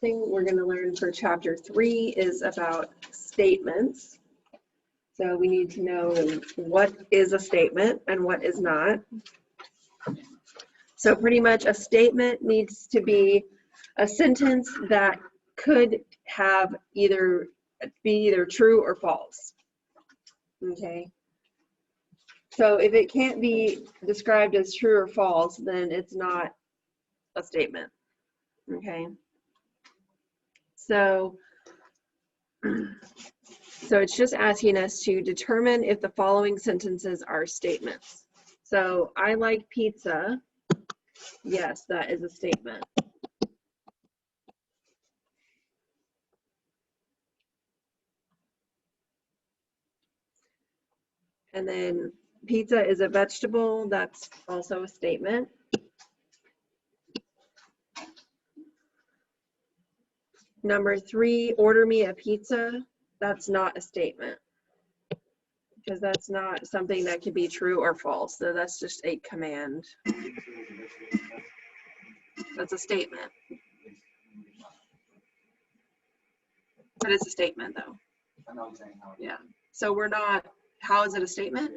thing we're going to learn for chapter 3 is about statements. So we need to know what is a statement and what is not. So pretty much a statement needs to be a sentence that could have either true or false. Okay. So if it can't be described as true or false, then it's not a statement. Okay. So it's just asking us to determine if the following sentences are statements. So I like pizza. Yes, that is a statement. And then pizza is a vegetable. That's also a statement. Number 3, order me a pizza. That's not a statement, because that's not something that can be true or false. So that's just a command. That's a statement. But it's a statement though. Yeah. So we're not, how is it a statement?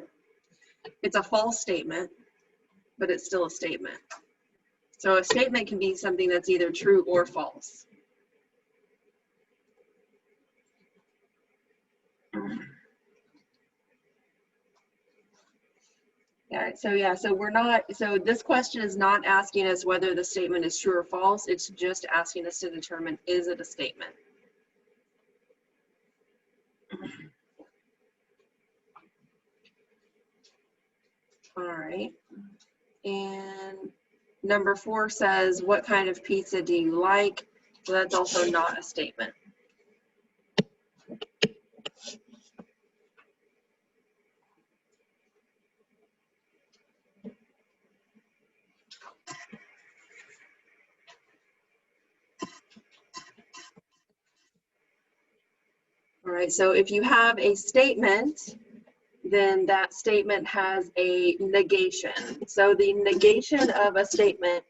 It's a false statement, but it's still a statement. So a statement can be something that's either true or false. So we're not, so this question is not asking us whether the statement is true or false. It's just asking us to determine, is it a statement? All right. And number 4 says, what kind of pizza do you like? So that's also not a statement. All right, so if you have a statement, then that statement has a negation. So the negation of a statement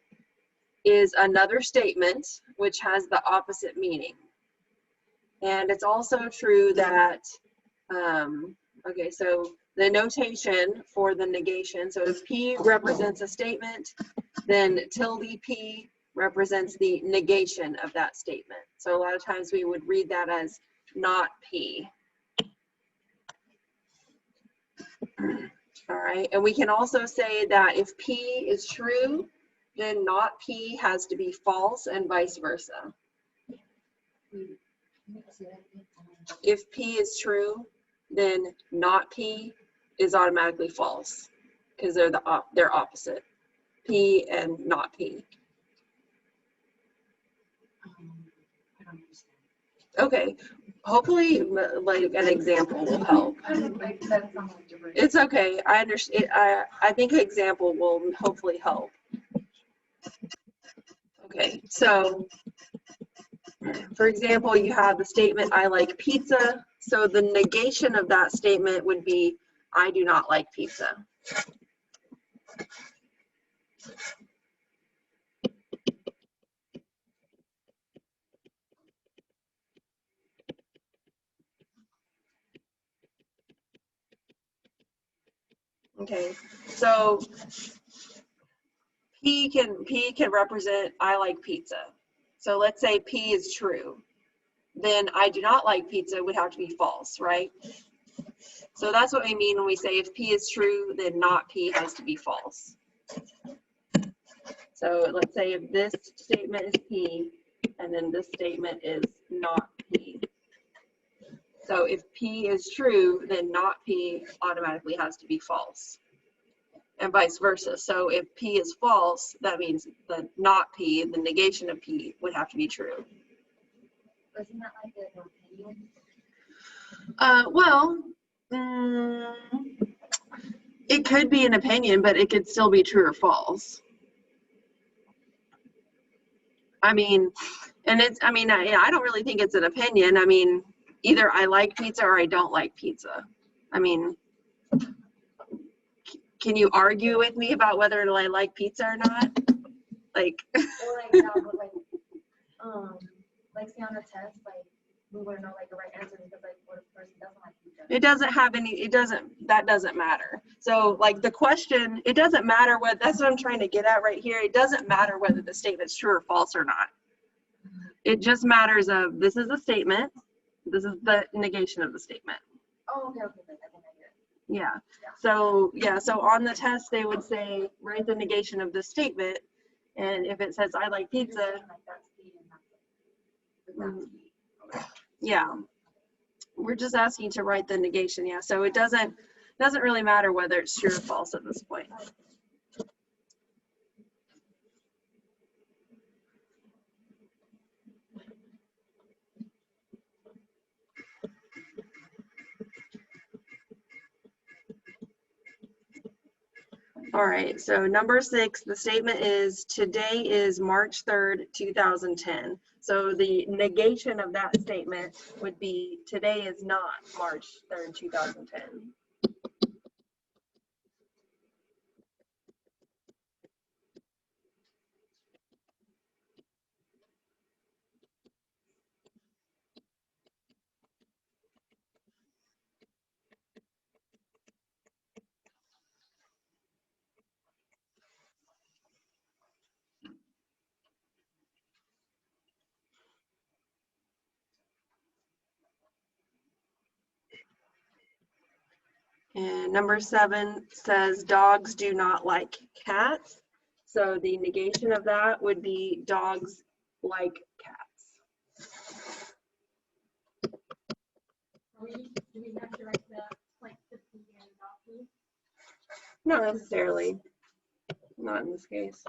is another statement which has the opposite meaning. And it's also true that, okay, so the notation for the negation, so if P represents a statement, then tilde P represents the negation of that statement. So a lot of times we would read that as not P. All right, and we can also say that if P is true, then not P has to be false and vice versa. If P is true, then not P is automatically false because they're opposite. P and not P. Okay, hopefully like an example will help. It's okay, I understand. I think an example will hopefully help. Okay, so for example, you have the statement, I like pizza. So the negation of that statement would be, I do not like pizza. Okay, so P can represent I like pizza. So let's say P is true. Then I do not like pizza would have to be false, right? So that's what we mean when we say if P is true, then not P has to be false. So let's say if this statement is P, and then this statement is not P. So if P is true, then not P automatically has to be false. And vice versa. So if P is false, that means the not P, the negation of P, would have to be true. Isn't that like an opinion? Well, it could be an opinion, but it could still be true or false. I mean, and it's, I mean, I don't really think it's an opinion. I mean, either I like pizza or I don't like pizza. I mean, can you argue with me about whether I like pizza or not? Like, Or like, yeah, but like, like say on a test, like we wouldn't know like the right answer because like what if the person doesn't like pizza? It doesn't have any, that doesn't matter. So like the question, it doesn't matter what, that's what I'm trying to get at right here. It doesn't matter whether the statement's true or false or not. It just matters of, this is a statement, this is the negation of the statement. Oh, okay, okay, I think I get it. Yeah. So yeah, so on the test they would say write the negation of the statement, and if it says I like pizza, Like that's the and that's the. Okay. yeah, we're just asking to write the negation. Yeah, so it doesn't really matter whether it's true or false at this point. All right, so number 6, the statement is today is March 3rd, 2010. So the negation of that statement would be today is not March 3rd, 2010. And number 7 says dogs do not like cats. So the negation of that would be dogs like cats. Do we have to write the like the and dog? Not necessarily. Not in this case.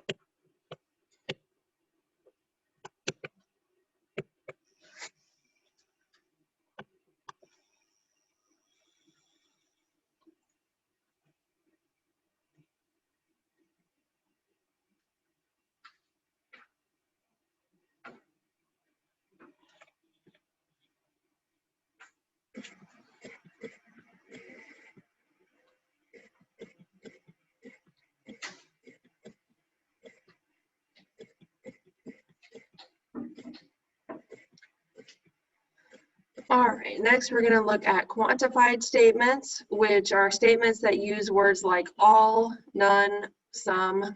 All right, next we're going to look at quantified statements, which are statements that use words like all, none, some.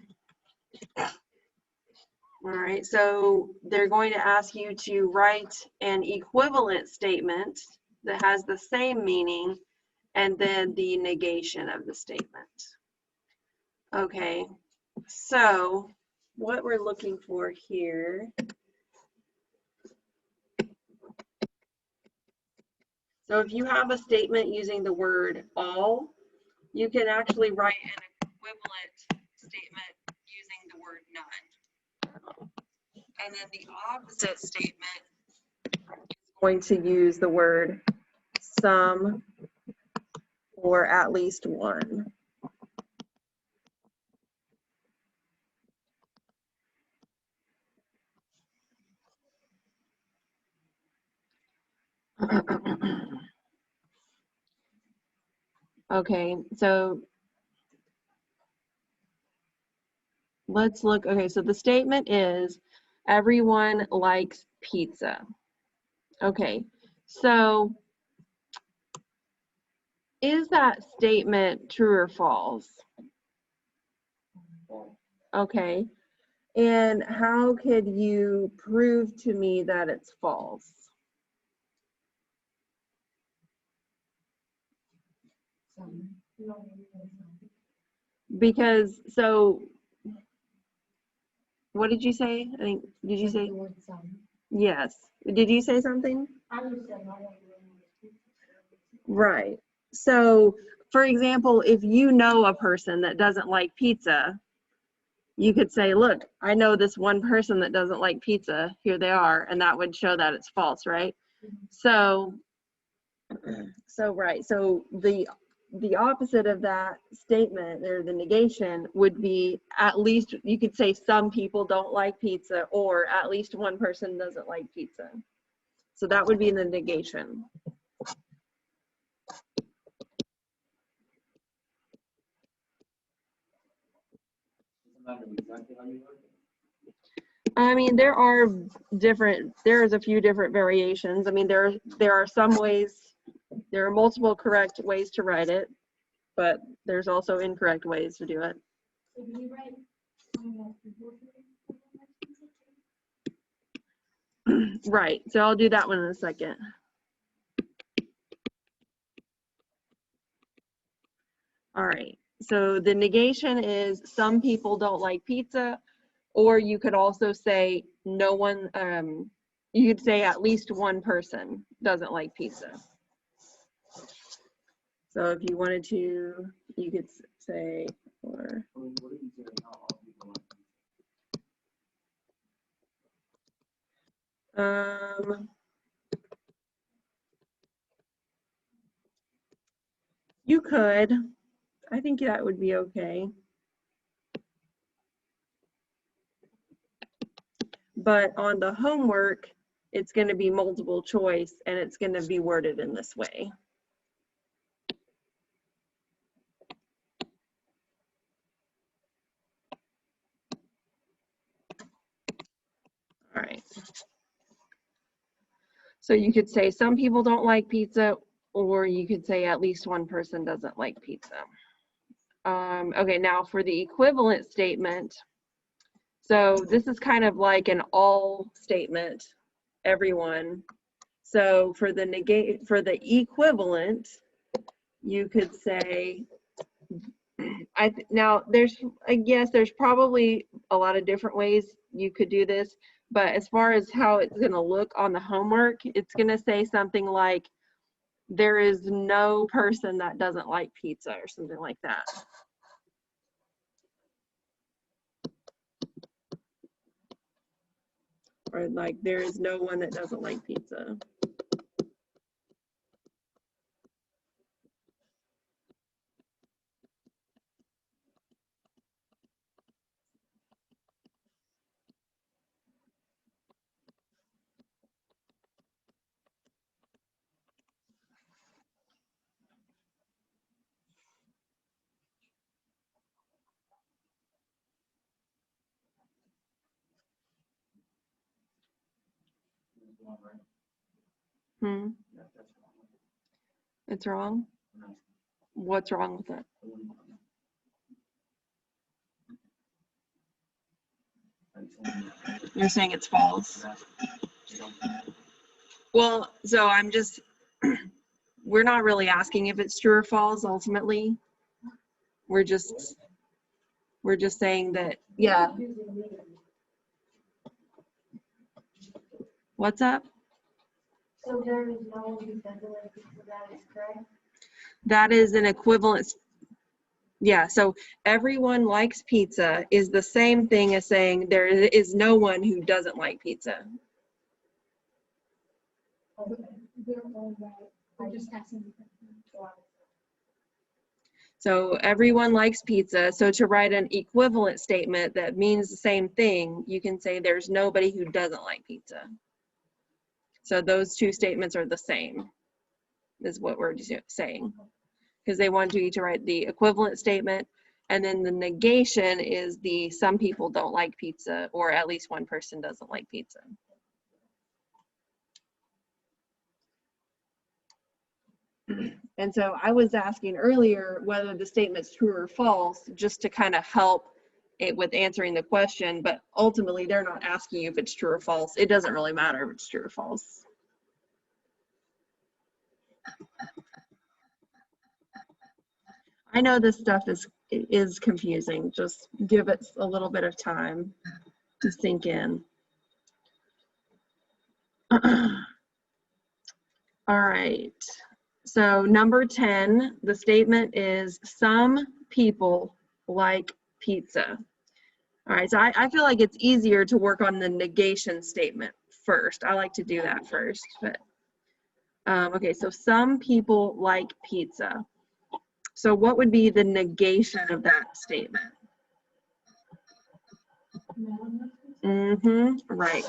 All right, so they're going to ask you to write an equivalent statement that has the same meaning and then the negation of the statement. Okay, so what we're looking for here. So if you have a statement using the word all, you can actually write an equivalent statement using the word none. And then the opposite statement is going to use the word some or at least one. Okay, so let's look. Okay, so the statement is everyone likes pizza. Okay, so is that statement true or false? Okay, and how could you prove to me that it's false? Because, so, what did you say? I think, did you say? Yes. Did you say something? Right. So, for example, if you know a person that doesn't like pizza, you could say, look, I know this one person that doesn't like pizza. Here they are. And that would show that it's false, right? So right. So the opposite of that statement or the negation would be at least, you could say some people don't like pizza or at least one person doesn't like pizza. So that would be the negation. I mean, there's a few different variations. I mean, there are some ways, there are multiple correct ways to write it, but there's also incorrect ways to do it. So do you write people Right, so I'll do that one in a second. All right, so the negation is some people don't like pizza, or you could also say no one, you could say at least one person doesn't like pizza. So if you wanted to, you could say, or you could. I think that would be okay. But on the homework, it's going to be multiple choice and it's going to be worded in this way. All right. So you could say some people don't like pizza, or you could say at least one person doesn't like pizza. Okay, now for the equivalent statement. So this is kind of like an all statement, everyone. So for the equivalent, you could say, now I guess there's probably a lot of different ways you could do this, but as far as how it's going to look on the homework, it's going to say something like, there is no person that doesn't like pizza, or something like that. Or like, there is no one that doesn't like pizza. It's wrong? What's wrong with it? You're saying it's false. Well, so I'm just, we're not really asking if it's true or false ultimately. We're just saying that, yeah. What's up? So there is no one who doesn't like pizza, that is correct? That is an equivalent. Yeah, so everyone likes pizza is the same thing as saying there is no one who doesn't like pizza. Okay. I'm just asking. So everyone likes pizza. So to write an equivalent statement that means the same thing, you can say there's nobody who doesn't like pizza. So those two statements are the same, is what we're saying. Because they want you to write the equivalent statement, and then the negation is the some people don't like pizza, or at least one person doesn't like pizza. And so I was asking earlier whether the statement's true or false, just to kind of help it with answering the question, but ultimately they're not asking you if it's true or false. It doesn't really matter if it's true or false. I know this stuff is confusing. Just give it a little bit of time to sink in. All right. So number 10, the statement is some people like pizza. All right, so I feel like it's easier to work on the negation statement first. I like to do that first, but okay, so some people like pizza. So what would be the negation of that statement? Right.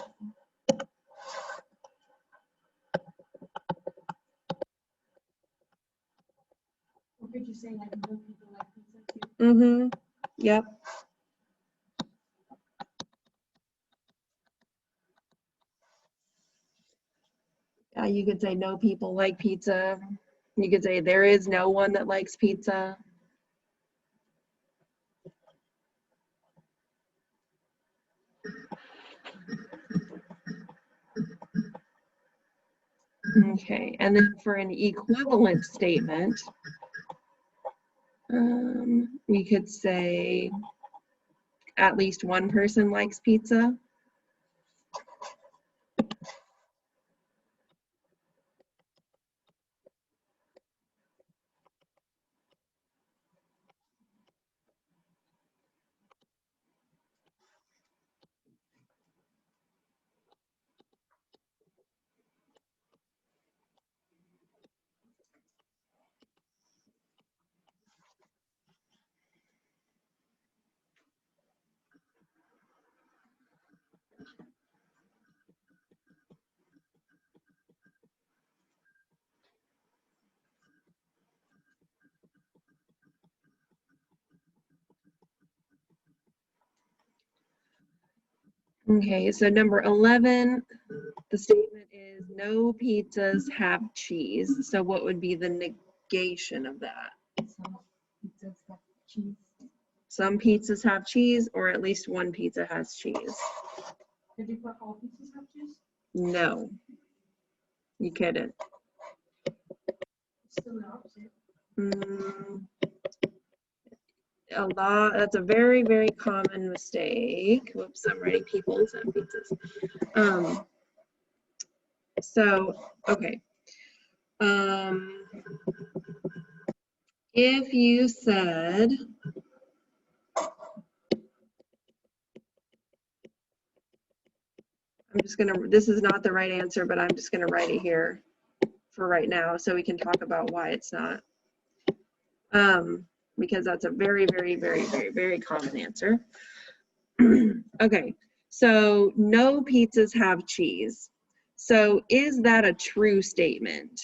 Or could you say like no people like pizza too? Yep. You could say no people like pizza. You could say there is no one that likes pizza. Okay, and then for an equivalent statement, we could say at least one person likes pizza. Okay, so number 11, the statement is no pizzas have cheese. So what would be the negation of that? Some pizzas have cheese. Some pizzas have cheese, or at least one pizza has cheese. Did you put all pizzas have cheese? No, you couldn't. Still the opposite. That's a very, very common mistake. Whoops, I'm writing people's and pizzas. So, okay. If you said, this is not the right answer, but I'm just gonna write it here for right now so we can talk about why it's not. Because that's a very, very, very, very, very common answer. Okay, so no pizzas have cheese. So is that a true statement?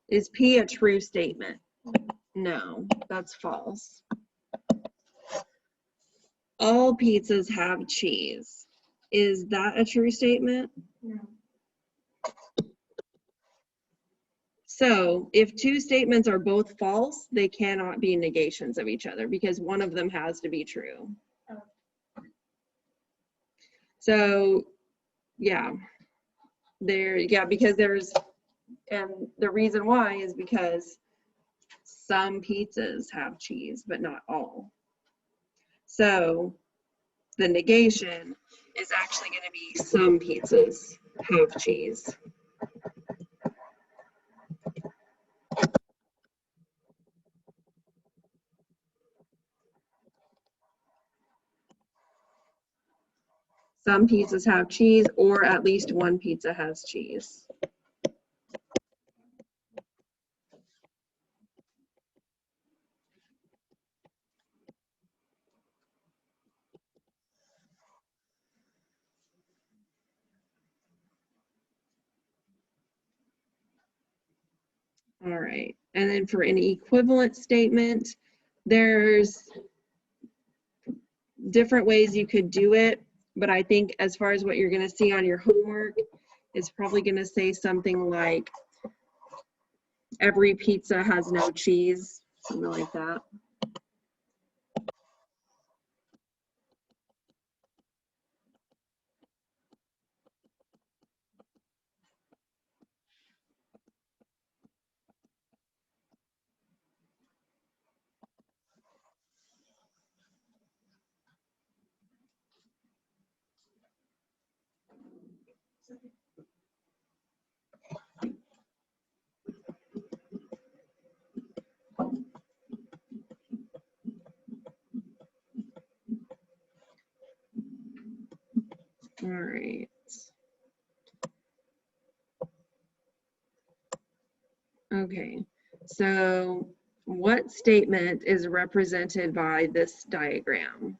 Is P a true statement? No, that's false. All pizzas have cheese. Is that a true statement? No. So if two statements are both false, they cannot be negations of each other because one of them has to be true. Oh. So yeah, because and the reason why is because some pizzas have cheese, but not all. So the negation is actually going to be some pizzas have cheese. Some pizzas have cheese, or at least one pizza has cheese. All right, and then for an equivalent statement, there's different ways you could do it, but I think as far as what you're going to see on your homework, it's probably going to say something like every pizza has no cheese, something like that. All right. Okay, so what statement is represented by this diagram?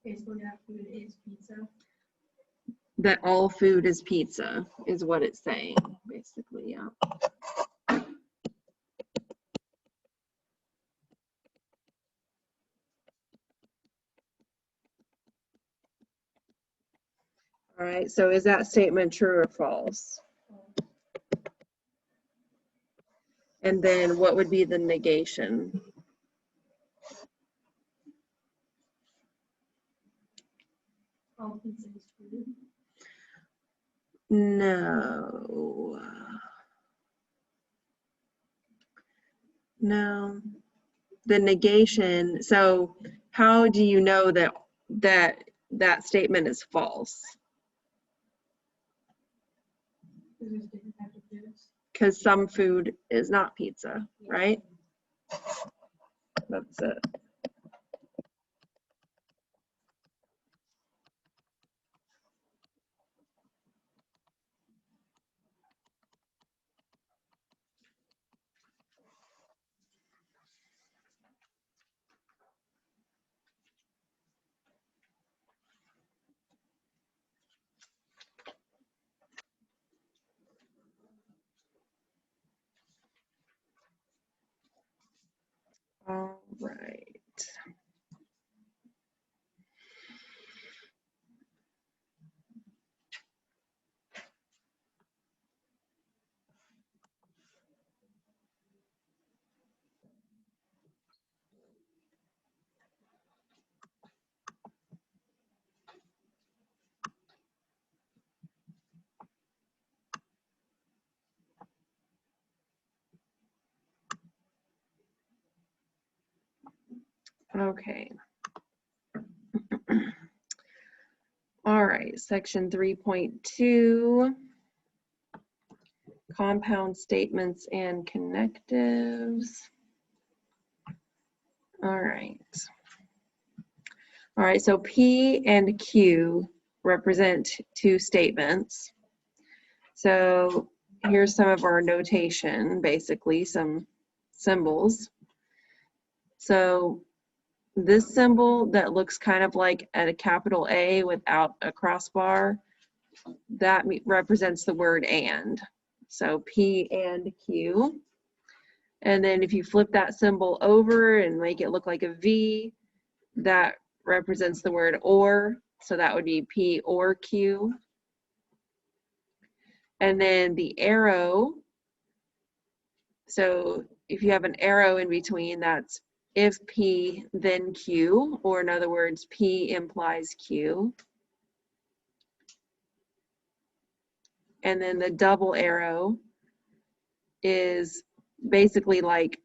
Basically, that food is pizza. That all food is pizza is what it's saying, basically, yeah. All right, so is that statement true or false? And then what would be the negation? All pizza is food. No. No. The negation, so how do you know that statement is false? There's different types of foods. Because some food is not pizza, right? That's it. All right. Okay. All right, section 3.2, compound statements and connectives. All right. All right, so P and Q represent two statements. So here's some of our notation, basically some symbols. So this symbol that looks kind of like a capital A without a crossbar, that represents the word and. So P and Q. And then if you flip that symbol over and make it look like a V, that represents the word or. So that would be P or Q. And then the arrow, so if you have an arrow in between, that's if P, then Q, or in other words, P implies Q. And then the double arrow is basically like,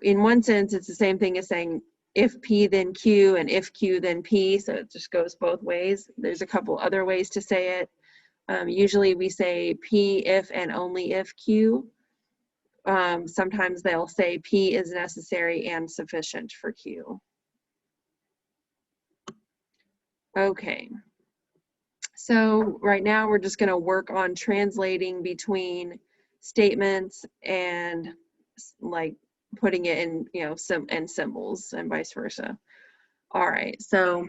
in one sense, it's the same thing as saying if P, then Q, and if Q, then P, so it just goes both ways. There's a couple other ways to say it. Usually we say P if and only if Q. Sometimes they'll say P is necessary and sufficient for Q. Okay, so right now we're just going to work on translating between statements and like putting it in, you know, and symbols and vice versa. All right, so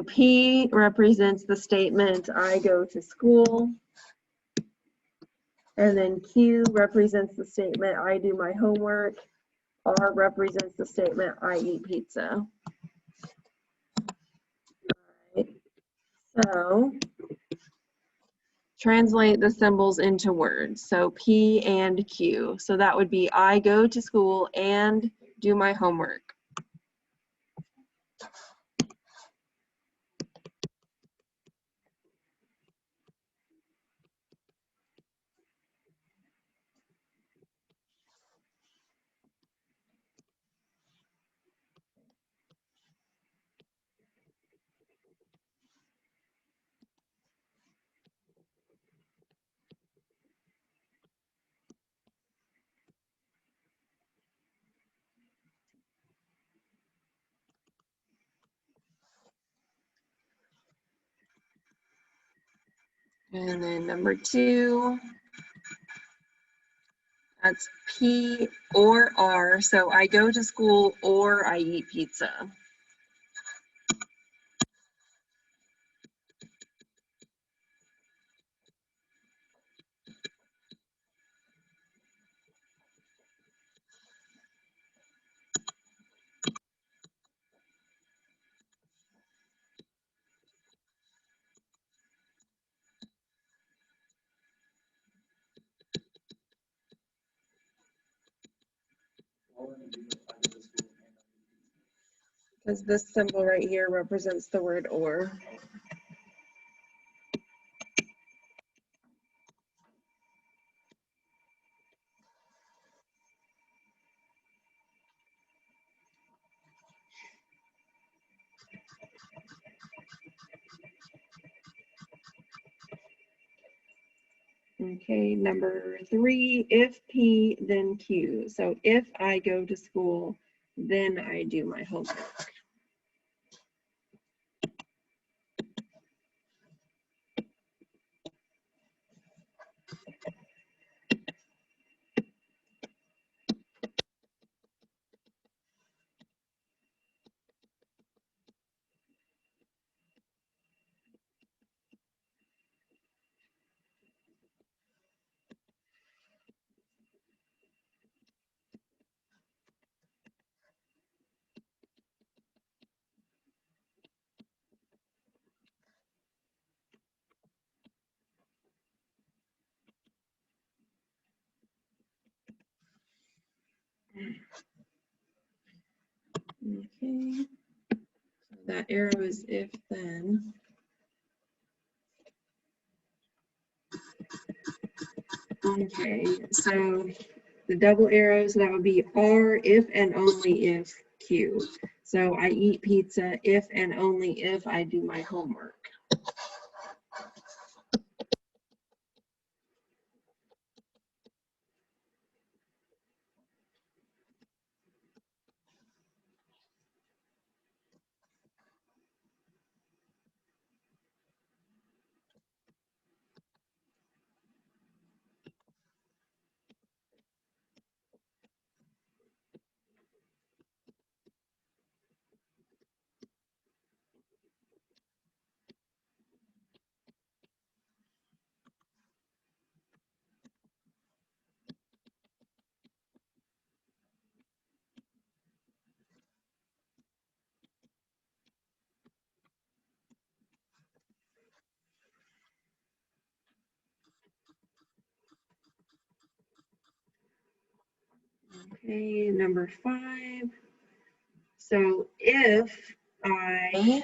P represents the statement I go to school. And then Q represents the statement I do my homework. R represents the statement I eat pizza. Right. So translate the symbols into words. So P and Q. So that would be I go to school and do my homework. And then number 2, that's P or R. So I go to school or I eat pizza. Because this symbol right here represents the word or. Okay, number 3, if P, then Q. So if I go to school, then I do my homework. Okay, so that arrow is if then. Okay, so the double arrows, that would be R if and only if Q. So I eat pizza if and only if I do my homework. Okay, number 5. So if I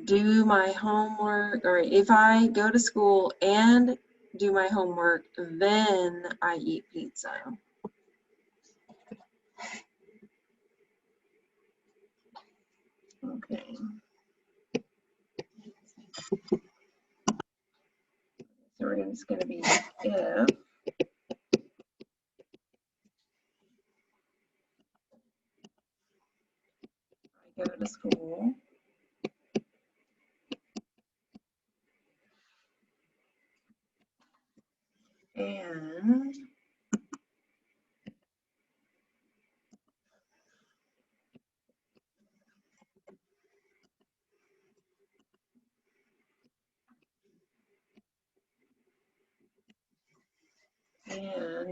do my homework, or if I go to school and do my homework, then I eat pizza. Okay. So we're just going to be if I go to school and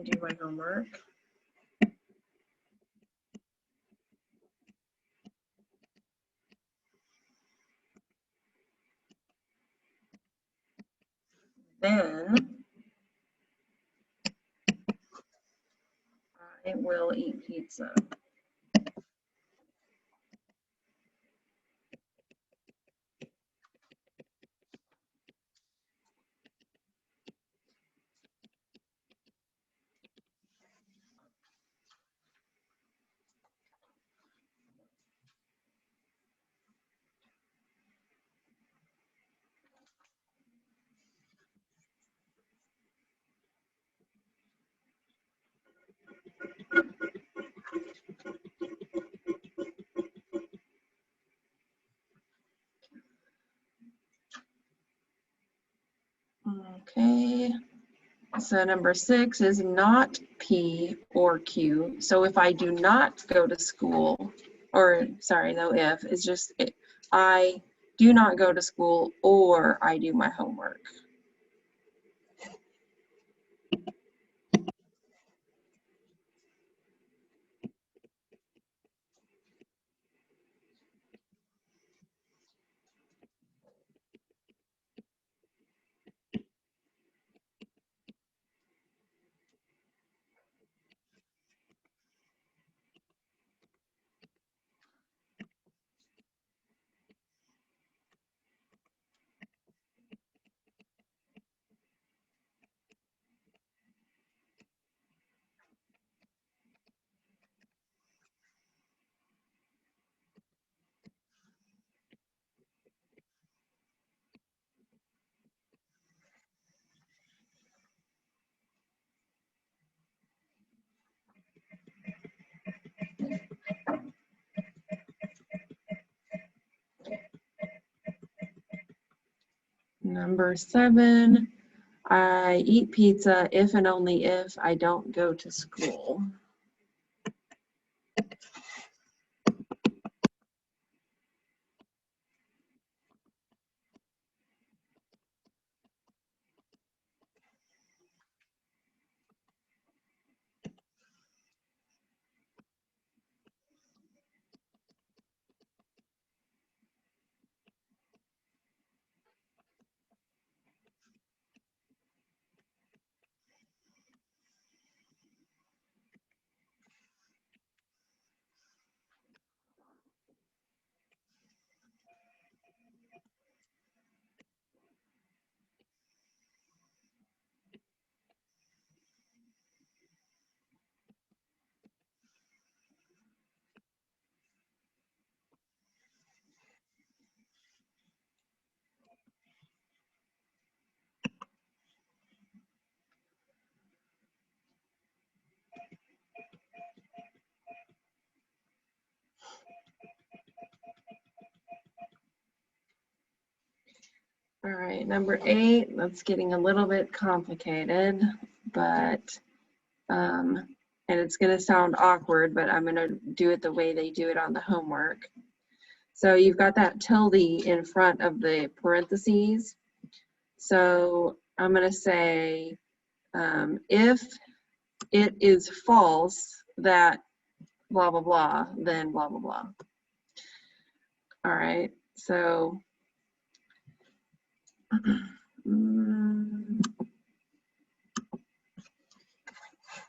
do my homework, then I will eat pizza. Okay. So number 6 is not P or Q. So if I do not go to school, or sorry, no if, it's just I do not go to school or I do my homework. Number 7, I eat pizza if and only if I don't go to school. All right, number 8, that's getting a little bit complicated, but, and it's gonna sound awkward, but I'm gonna do it the way they do it on the homework. So you've got that tilde in front of the parentheses. So I'm gonna say, if it is false that blah, blah, blah, then blah, blah, blah. All right, so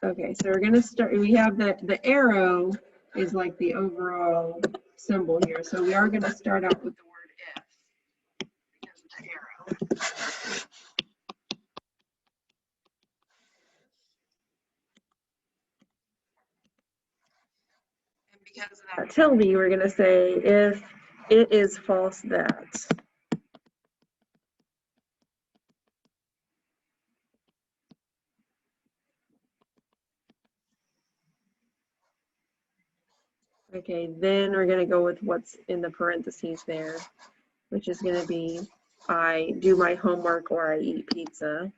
okay, so we're gonna start, we have the arrow is like the overall symbol here. So we are gonna start out with the word if because of the arrow. And because of that tilde, we're gonna say if it is false that. Okay, then we're gonna go with what's in the parentheses there, which is gonna be I do my homework or I eat pizza.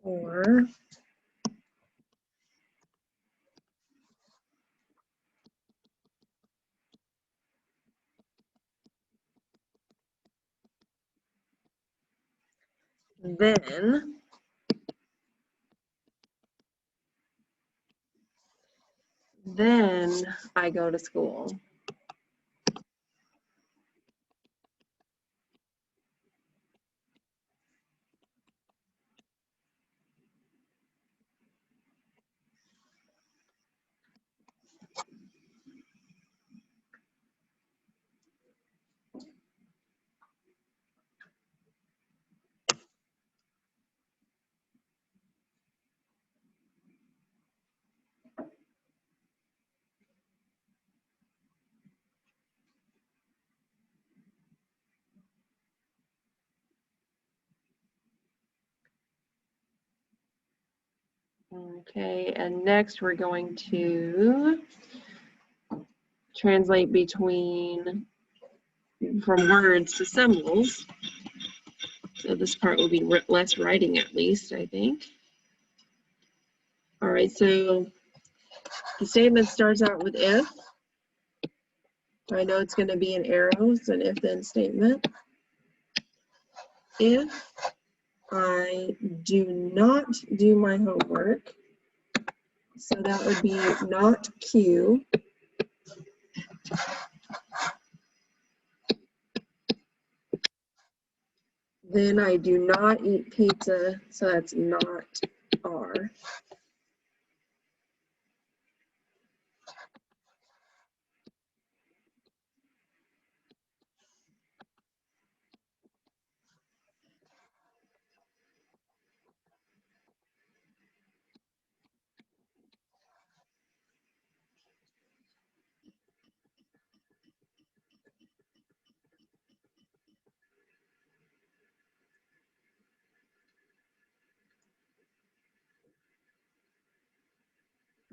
Or then I go to school. Okay, and next we're going to translate between from words to symbols. So this part will be less writing at least, I think. All right, so the statement starts out with if. I know it's going to be an arrow, it's an if-then statement. If I do not do my homework, so that would be not Q. Then I do not eat pizza, so that's not R.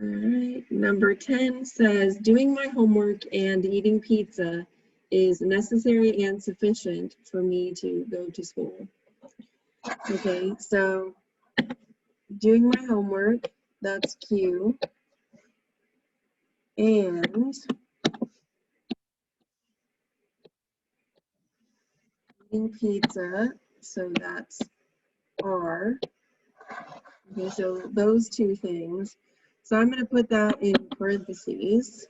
right, number 10 says, doing my homework and eating pizza is necessary and sufficient for me to go to school. Okay, so doing my homework, that's Q. And eating pizza, so that's R. Okay, so those two things. So I'm going to put that in parentheses.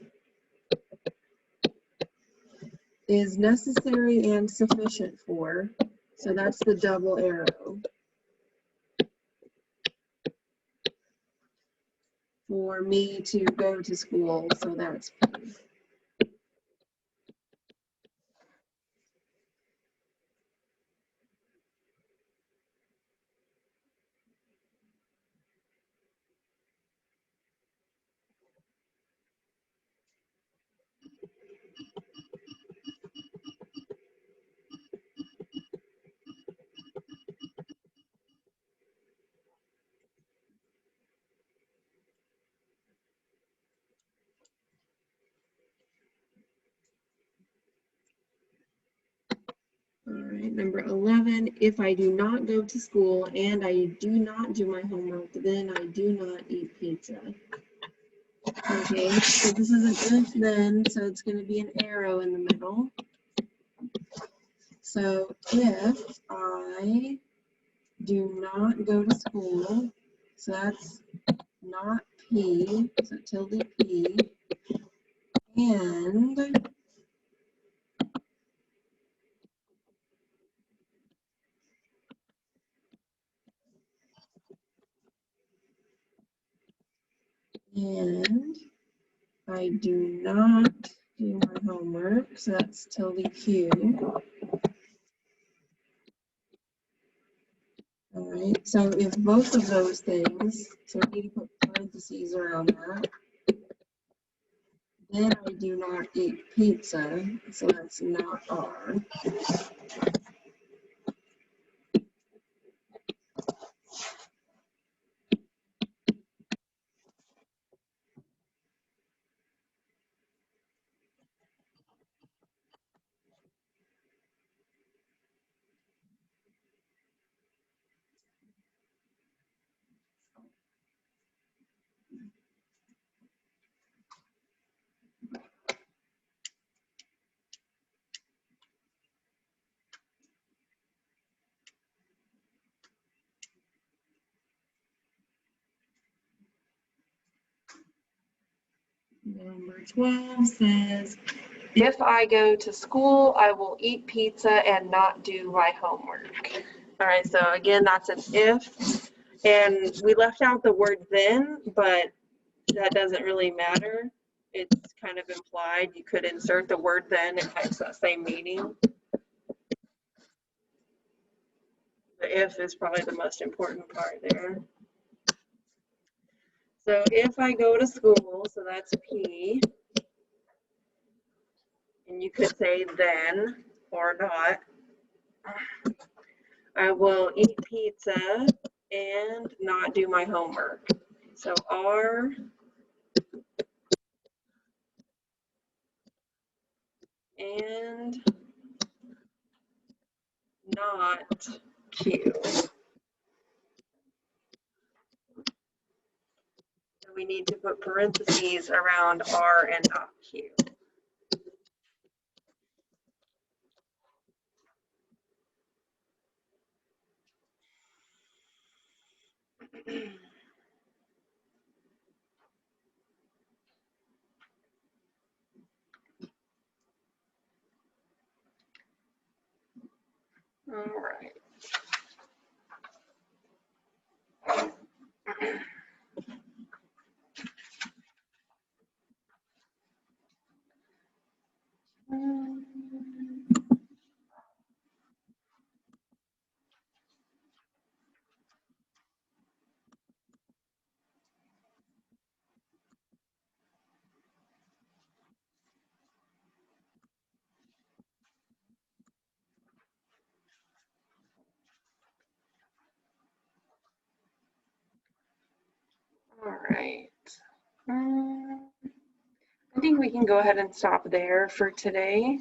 Is necessary and sufficient for, so that's the double arrow. For me to go to school, so that's P. All right, number 11, if I do not go to school and I do not do my homework, then I do not eat pizza. Okay, so this is an if then, so it's going to be an arrow in the middle. So if I do not go to school, so that's not P, so tilde P, and I do not do my homework, so that's tilde Q. All right, so if both of those things, so we need to put parentheses around that, then I do not eat pizza, so that's not R. Number 12 says, if I go to school, I will eat pizza and not do my homework. All right, so again, that's an if. And we left out the word then, but that doesn't really matter. It's kind of implied. You could insert the word then, it has that same meaning. The if is probably the most important part there. So if I go to school, so that's P. And you could say then or not. I will eat pizza and not do my homework. So R and not Q. So we need to put parentheses around R and not Q. All right. All right. I think we can go ahead and stop there for today.